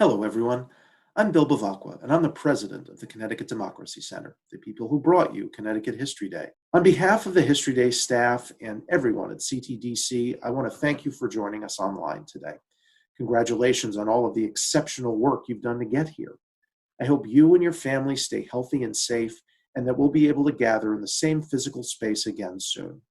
Hello, everyone. I'm Bill Bavacqua, and I'm the president of the Connecticut Democracy Center, the people who brought you Connecticut History Day. On behalf of the History Day staff and everyone at CTDC, I want to thank you for joining us online today. Congratulations on all of the exceptional work you've done to get here. I hope you and your family stay healthy and safe, and that we'll be able to gather in the same physical space again soon.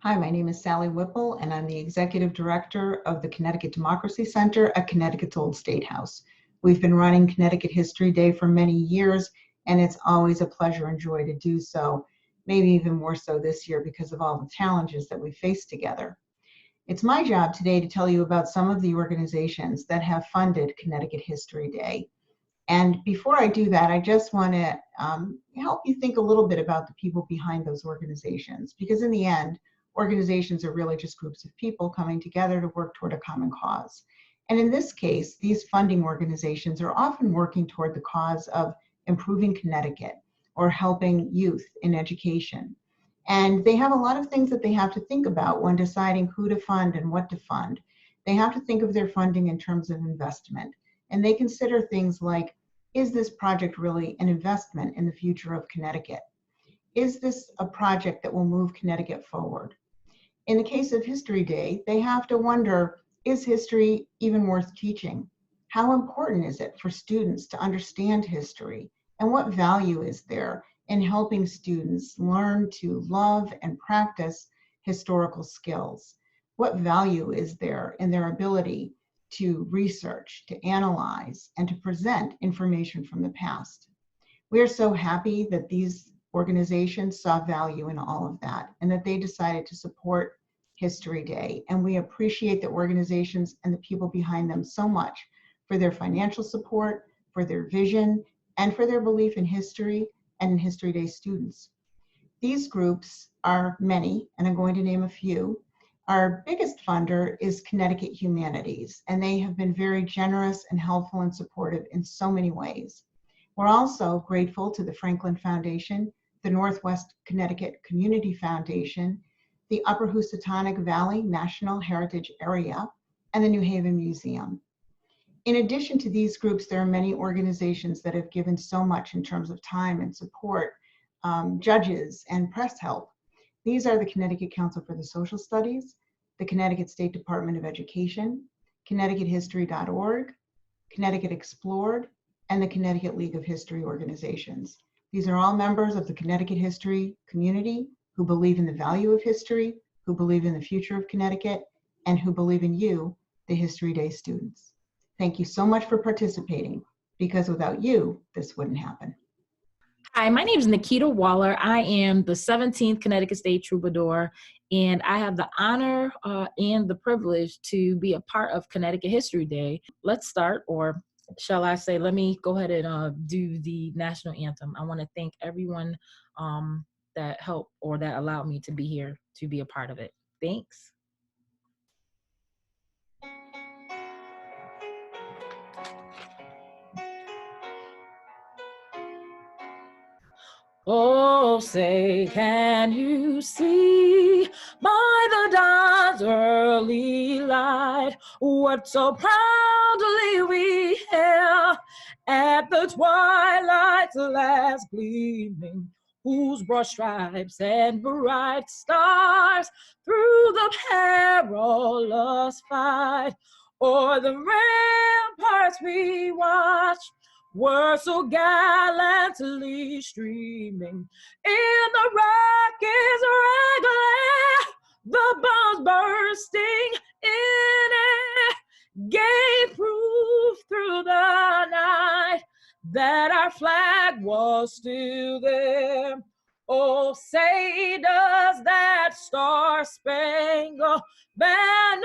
Hi, my name is Sally Whipple, and I'm the Executive Director of the Connecticut Democracy Center at Connecticut's Old State House. We've been running Connecticut History Day for many years, and it's always a pleasure and joy to do so, maybe even more so this year because of all the challenges that we face together. It's my job today to tell you about some of the organizations that have funded Connecticut History Day. And before I do that, I just want to help you think a little bit about the people behind those organizations, because in the end, organizations are really just groups of people coming together to work toward a common cause. And in this case, these funding organizations are often working toward the cause of improving Connecticut or helping youth in education. And they have a lot of things that they have to think about when deciding who to fund and what to fund. They have to think of their funding in terms of investment. And they consider things like, is this project really an investment in the future of Connecticut? Is this a project that will move Connecticut forward? In the case of History Day, they have to wonder, is history even worth teaching? How important is it for students to understand history? And what value is there in helping students learn to love and practice historical skills? What value is there in their ability to research, to analyze, and to present information from the past? We are so happy that these organizations saw value in all of that and that they decided to support History Day. And we appreciate the organizations and the people behind them so much for their financial support, for their vision, and for their belief in history and in History Day students. These groups are many, and I'm going to name a few. Our biggest funder is Connecticut Humanities, and they have been very generous and helpful and supportive in so many ways. We're also grateful to the Franklin Foundation, the Northwest Connecticut Community Foundation, the Upper Housatonic Valley National Heritage Area, and the New Haven Museum. In addition to these groups, there are many organizations that have given so much in terms of time and support, judges and press help. These are the Connecticut Council for the Social Studies, the Connecticut State Department of Education, ConnecticutHistory.org, Connecticut Explored, and the Connecticut League of History organizations. These are all members of the Connecticut history community who believe in the value of history, who believe in the future of Connecticut, and who believe in you, the History Day students. Thank you so much for participating, because without you, this wouldn't happen. Hi, my name is Nikita Waller. I am the 17th Connecticut State Troubadour, and I have the honor and the privilege to be a part of Connecticut History Day. Let's start, or shall I say, let me go ahead and do the national anthem. I want to thank everyone that helped or that allowed me to be here to be a part of it. Thanks. Oh, say, can you see by the dawn's early light what so proudly we hail at the twilight's last gleaming, whose broad stripes and bright stars through the perilous fight o'er the ramparts we watch were so gallantly streaming in the rocket's red glare, the bombs bursting in it gave proof through the night that our flag was still there. Oh, say does that star-spangled banner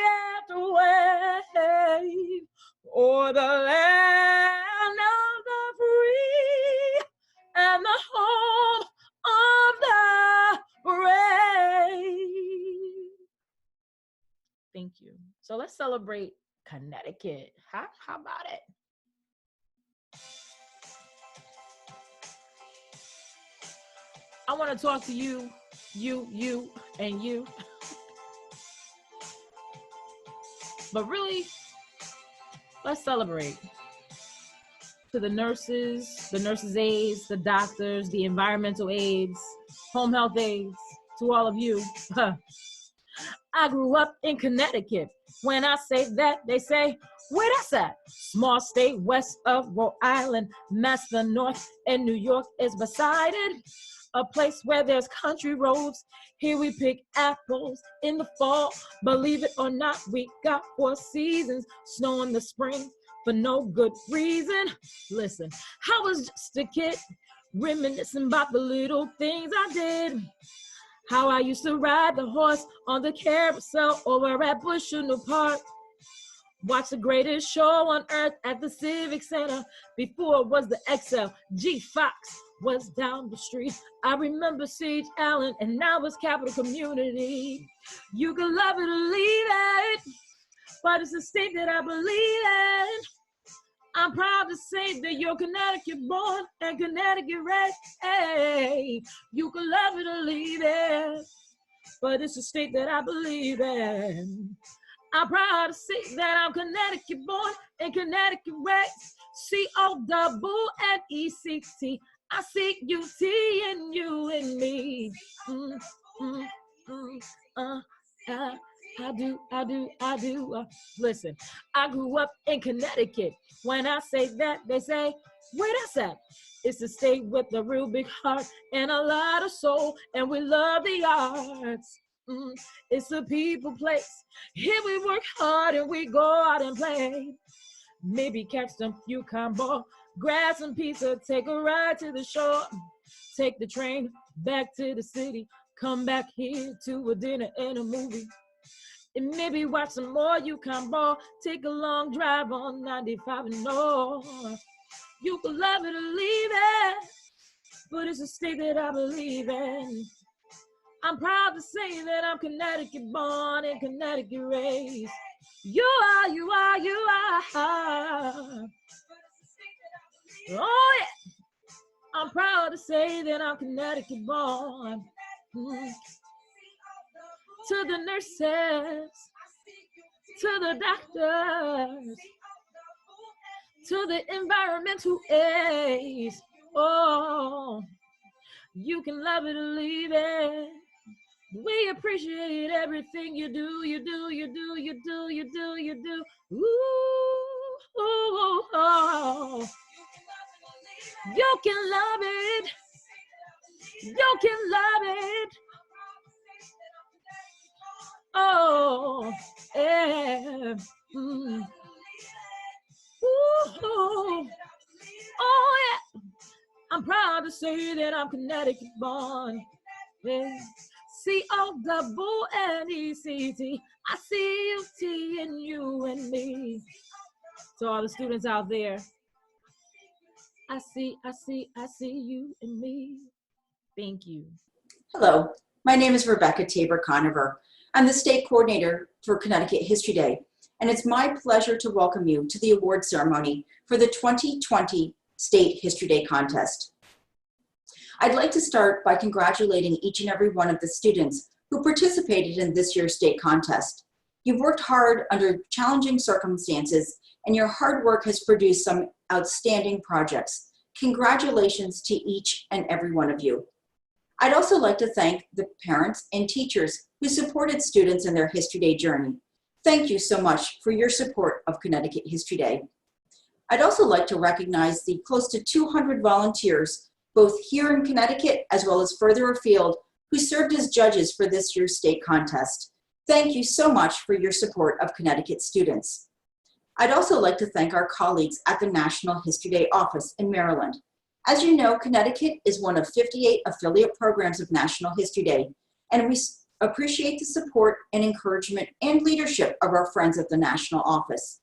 yet wave o'er the land of the free and the home of the brave? Thank you. So let's celebrate Connecticut. How about it? I want to talk to you, and you. But really, Let's celebrate. To the nurses' aides, the doctors, the environmental aides, home health aides, to all of you. I grew up in Connecticut. When I say that, they say, where that's at? Small state west of Rhode Island, Mass the north, and New York is beside it. A place where there's country roads. Here we pick apples in the fall. Believe it or not, we got 4 seasons. Snow in the spring for no good reason. Listen, I was just a kid, reminiscing about the little things I did. How I used to ride the horse on the carousel over at Bushnell Park. Watch the greatest show on earth at the Civic Center. Before it was the XL, G Fox was down the street. I remember Siege Allen, and now it's Capital Community. You can love it or leave it, but it's a state that I believe in. I'm proud to say that you're Connecticut born and Connecticut raised. Hey, you can love it or leave it, but it's a state that I believe in. I'm proud to say that I'm Connecticut born and Connecticut raised. CONNECT. I see UT in you and me. I do. Listen, I grew up in Connecticut. When I say that, they say, where that's at? It's a state with a real big heart and a lot of soul, and we love the arts. It's a people place. Here we work hard and we go out and play. Maybe catch some Yukon ball, grab some pizza, take a ride to the shore, take the train back to the city, come back here to a dinner and a movie. And maybe watch some more Yukon ball, take a long drive on 95 and north. You can love it or leave it, but it's a state that I believe in. I'm proud to say that I'm Connecticut born and Connecticut raised. You are. Oh yeah. I'm proud to say that I'm Connecticut born. To the nurses, to the doctors, to the environmental aides. Oh, you can love it or leave it. We appreciate everything you do. Ooh, oh. You can love it. You can love it. Oh, yeah. Ooh, oh, yeah. I'm proud to say that I'm Connecticut born. Yeah. CONNECT. I see UT in you and me. To all the students out there, I see you and me. Thank you. Hello, my name is Rebecca Tabor Conover. I'm the state coordinator for Connecticut History Day, and it's my pleasure to welcome you to the award ceremony for the 2020 State History Day contest. I'd like to start by congratulating each and every one of the students who participated in this year's state contest. You've worked hard under challenging circumstances, and your hard work has produced some outstanding projects. Congratulations to each and every one of you. I'd also like to thank the parents and teachers who supported students in their History Day journey. Thank you so much for your support of Connecticut History Day. I'd also like to recognize the close to 200 volunteers, both here in Connecticut as well as further afield, who served as judges for this year's state contest. Thank you so much for your support of Connecticut students. I'd also like to thank our colleagues at the National History Day office in Maryland. As you know, Connecticut is one of 58 affiliate programs of National History Day, and we appreciate the support and encouragement and leadership of our friends at the National Office.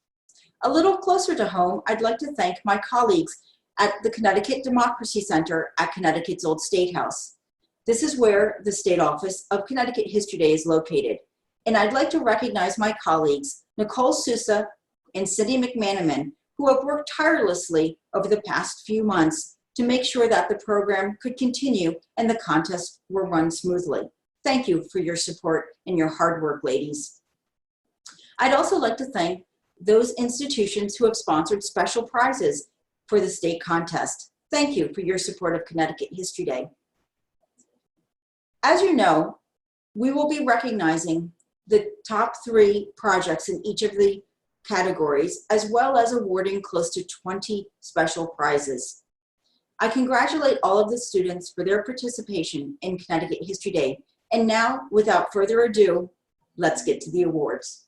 A little closer to home, I'd like to thank my colleagues at the Connecticut Democracy Center at Connecticut's Old State House. This is where the State Office of Connecticut History Day is located. And I'd like to recognize my colleagues, Nicole Sousa and Cindy McManaman, who have worked tirelessly over the past few months to make sure that the program could continue and the contests were run smoothly. Thank you for your support and your hard work, ladies. I'd also like to thank those institutions who have sponsored special prizes for the state contest. Thank you for your support of Connecticut History Day. As you know, we will be recognizing the top 3 projects in each of the categories, as well as awarding close to 20 special prizes. I congratulate all of the students for their participation in Connecticut History Day. And now, without further ado, let's get to the awards.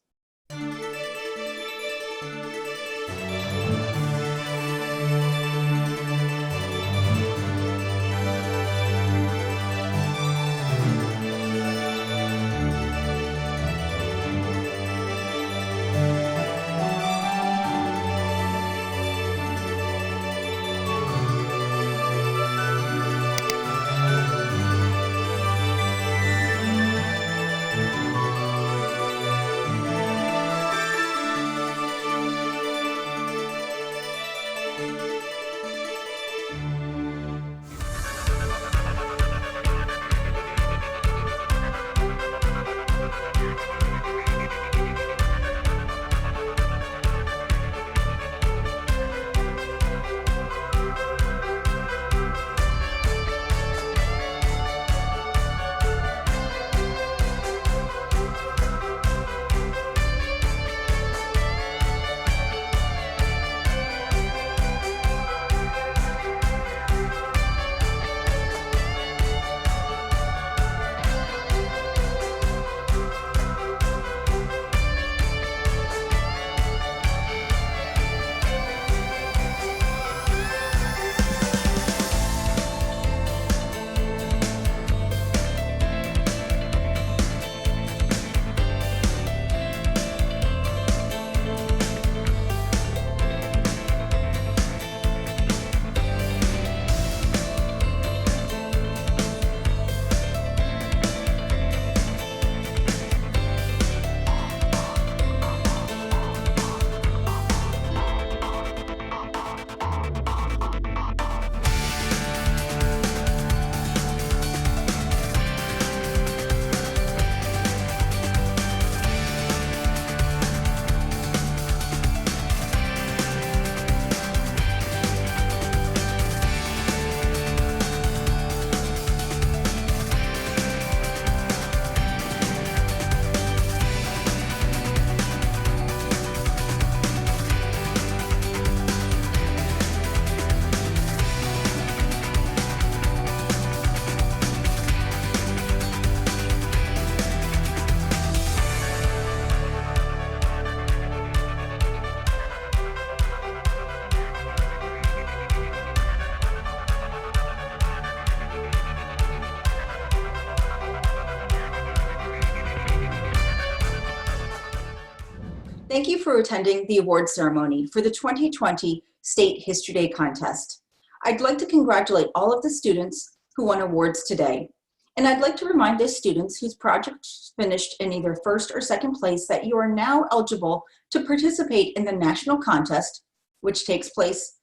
Thank you for attending the award ceremony for the 2020 State History Day contest. I'd like to congratulate all of the students who won awards today. And I'd like to remind those students whose projects finished in either first or second place that you are now eligible to participate in the national contest, which takes place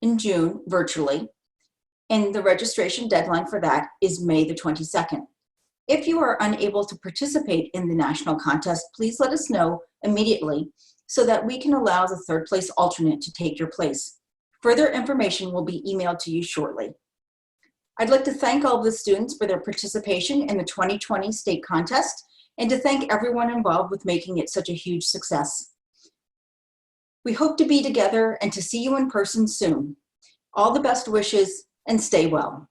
in June virtually. And the registration deadline for that is May the 22nd. If you are unable to participate in the national contest, please let us know immediately so that we can allow the third place alternate to take your place. Further information will be emailed to you shortly. I'd like to thank all of the students for their participation in the 2020 state contest and to thank everyone involved with making it such a huge success. We hope to be together and to see you in person soon. All the best wishes and stay well.